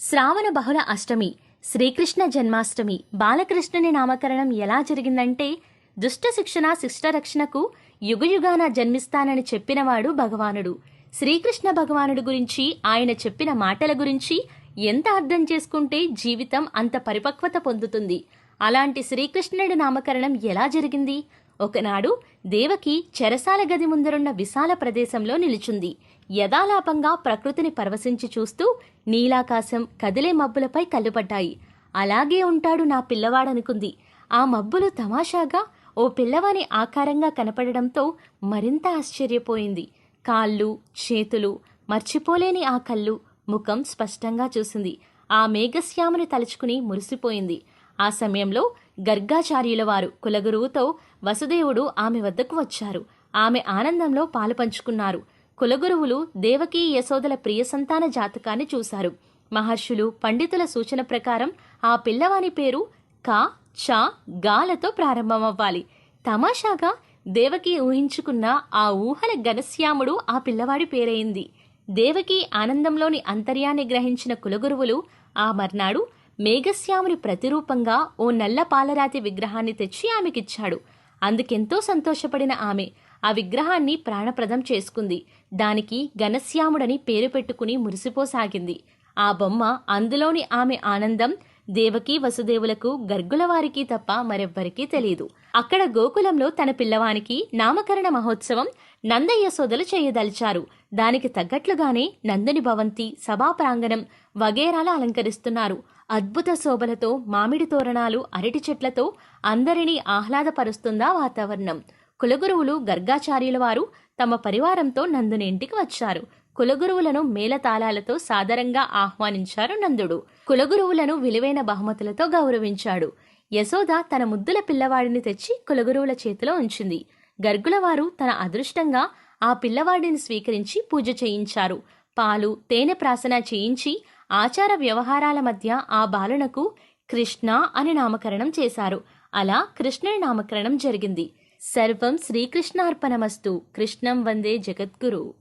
శ్రావణ బహుళ అష్టమి, శ్రీకృష్ణ జన్మాష్టమి. బాలకృష్ణుని నామకరణం ఎలా జరిగిందంటే, దుష్ట శిక్షణ శిష్టరక్షణకు యుగయుగాన జన్మిస్తానని చెప్పినవాడు భగవానుడు. శ్రీకృష్ణ భగవానుడు గురించి, ఆయన చెప్పిన మాటల గురించి ఎంత అర్థం చేసుకుంటే జీవితం అంత పరిపక్వత పొందుతుంది. అలాంటి శ్రీకృష్ణుడి నామకరణం ఎలా జరిగింది? ఒకనాడు దేవకి చెరసాల గది ముందరున్న విశాల ప్రదేశంలో నిలుచుంది. యథాలాపంగా ప్రకృతిని పరవశించి చూస్తూ నీలాకాశం, కదిలే మబ్బులపై కళ్ళుపడ్డాయి. అలాగే ఉంటాడు నా పిల్లవాడనుకుంది. ఆ మబ్బులు తమాషాగా ఓ పిల్లవాని ఆకారంగా కనపడడంతో మరింత ఆశ్చర్యపోయింది. కాళ్ళు, చేతులు, మర్చిపోలేని ఆ కళ్ళు, ముఖం స్పష్టంగా చూసింది. ఆ మేఘశ్యాముని తలుచుకుని మురిసిపోయింది. ఆ సమయంలో గర్గాచార్యుల వారు కులగురువుతో వసుదేవుడు ఆమె వద్దకు వచ్చారు. ఆమె ఆనందంలో పాలు పంచుకున్నారు. కులగురువులు దేవకీ యశోదల ప్రియ సంతాన జాతకాన్ని చూశారు. మహర్షులు, పండితుల సూచన ప్రకారం ఆ పిల్లవాని పేరు కా, చ, గాలతో ప్రారంభమవ్వాలి. తమాషాగా దేవకి ఊహించుకున్న ఆ ఊహల ఘనశ్యాముడు ఆ పిల్లవాడి పేరైంది. దేవకి ఆనందంలోని అంతర్యాన్ని గ్రహించిన కులగురువులు ఆ మర్నాడు మేఘశ్యాముని ప్రతిరూపంగా ఓ నల్ల పాలరాతి విగ్రహాన్ని తెచ్చి ఆమెకిచ్చాడు. అందుకెంతో సంతోషపడిన ఆమె ఆ విగ్రహాన్ని ప్రాణప్రదం చేసుకుంది. దానికి ఘనశ్యాముడని పేరు పెట్టుకుని మురిసిపోసాగింది. ఆ బొమ్మ, అందులోని ఆమె ఆనందం దేవకీ వసుదేవులకు, గర్గులవారికి తప్ప మరెవ్వరికీ తెలియదు. అక్కడ గోకులంలో తన పిల్లవానికి నామకరణ మహోత్సవం నందయశోదలు చేయదలిచారు. దానికి తగ్గట్లుగానే నందుని భవంతి, సభా ప్రాంగణం వగేరాల అలంకరిస్తున్నారు. అద్భుత శోభలతో, మామిడి తోరణాలు, అరటి చెట్లతో అందరినీ ఆహ్లాదపరుస్తుందా వాతావరణం. కులగురువులు, గర్గాచార్యుల వారు తమ పరివారంతో నందుని ఇంటికి వచ్చారు. కులగురువులను మేళతాళాలతో సాదరంగా ఆహ్వానించారు నందుడు. కులగురువులను విలువైన బహుమతులతో గౌరవించాడు. యశోద తన ముద్దుల పిల్లవాడిని తెచ్చి కులగురువుల చేతిలో ఉంచింది. గర్గులవారు తన అదృష్టంగా ఆ పిల్లవాడిని స్వీకరించి పూజ చేయించారు. పాలు, తేనె ప్రాసన చేయించి ఆచార వ్యవహారాల మధ్య ఆ బాలునకు కృష్ణ అని నామకరణం చేశారు. అలా కృష్ణుని నామకరణం జరిగింది. సర్వం శ్రీకృష్ణార్పణమస్తు. కృష్ణం వందే జగద్గురు.